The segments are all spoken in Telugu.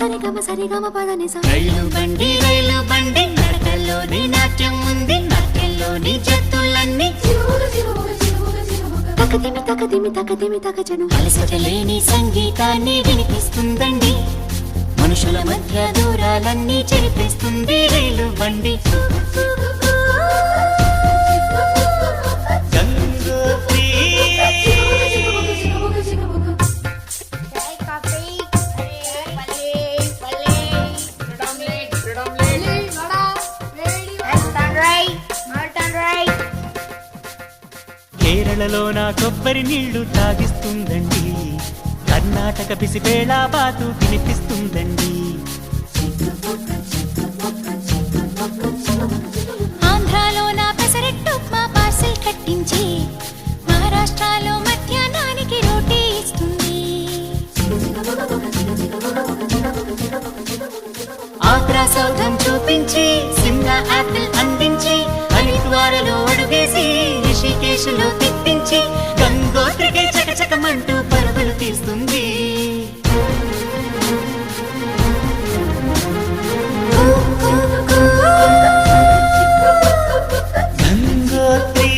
సరి గమ పదని సా. రైలు బండి నడకల్లోని నాట్యం ఉంది, నాట్యంలోని జత్తులన్నీ తకదిమి తకజను అలసట లేని సంగీతాన్ని వినిపిస్తుందండి. మనుషుల మధ్య దూరాలన్నీ చెరిపిస్తుంది రైలు బండి. కేరళలో నా కొబ్బరి నీళ్లు తాగిస్తుందండి, కర్ణాటక పిసిపేళ బాతు వినిపిస్తుందండి. ఆంధ్రాలో నా పెసరెట్టు ఉప్మా పార్సెల్ కట్టించి, మహారాష్ట్రలో మధ్యాహ్నానికి రోటీ ఇస్తుంది. ఆగ్రా సౌధం చూపించి, సిమ్లా యాపిల్ అందించి, హరిద్వారలో అడుగేసి, రిషికేశ్లో తిప్పించి, గంగోత్రికే చకచకమంటూ పరుగులు తీస్తుంది. గంగోత్రి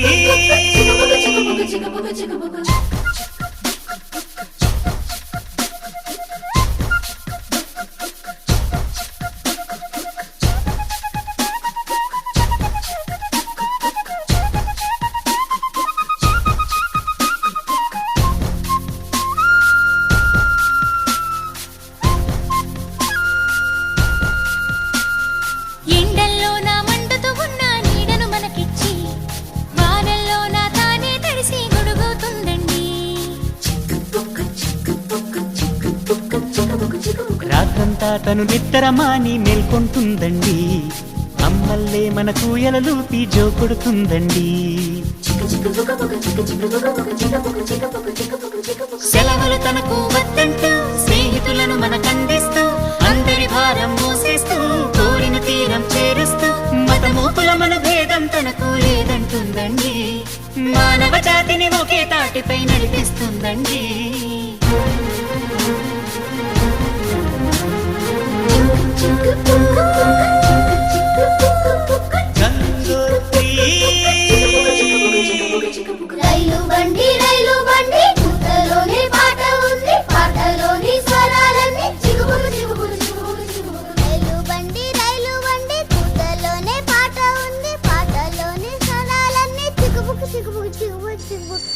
రాత్రంతా తను నిద్రమాని మేల్కొంటుందండి, అమ్మల్లే మన కూయలలూపి జో కొడుతుందండి. సెలవులు తనకు వద్దంటూ స్నేహితులను మనకందిస్తూ, అందరి భారం మోసేస్తూ, కోరిన తీరం చేరుస్తూ, మతమూపుల మన భేదం తనకు లేదంటుందండి. మానవ జాతిని ఒకే తాటిపై నడిపిస్తుందండి. రైలు బండి పుట్టలోని పాట ఉంది, పాటలోని స్వరాలన్నీ చిగుబులు చిగుబులు చిగుబులు చిగుబులు. రైలు బండి పుట్టలోనే పాట ఉంది, పాటలోని స్వరాలన్నీ చిగుబుకు చిగుబుకు చిగుబుకు చిగుబుకు.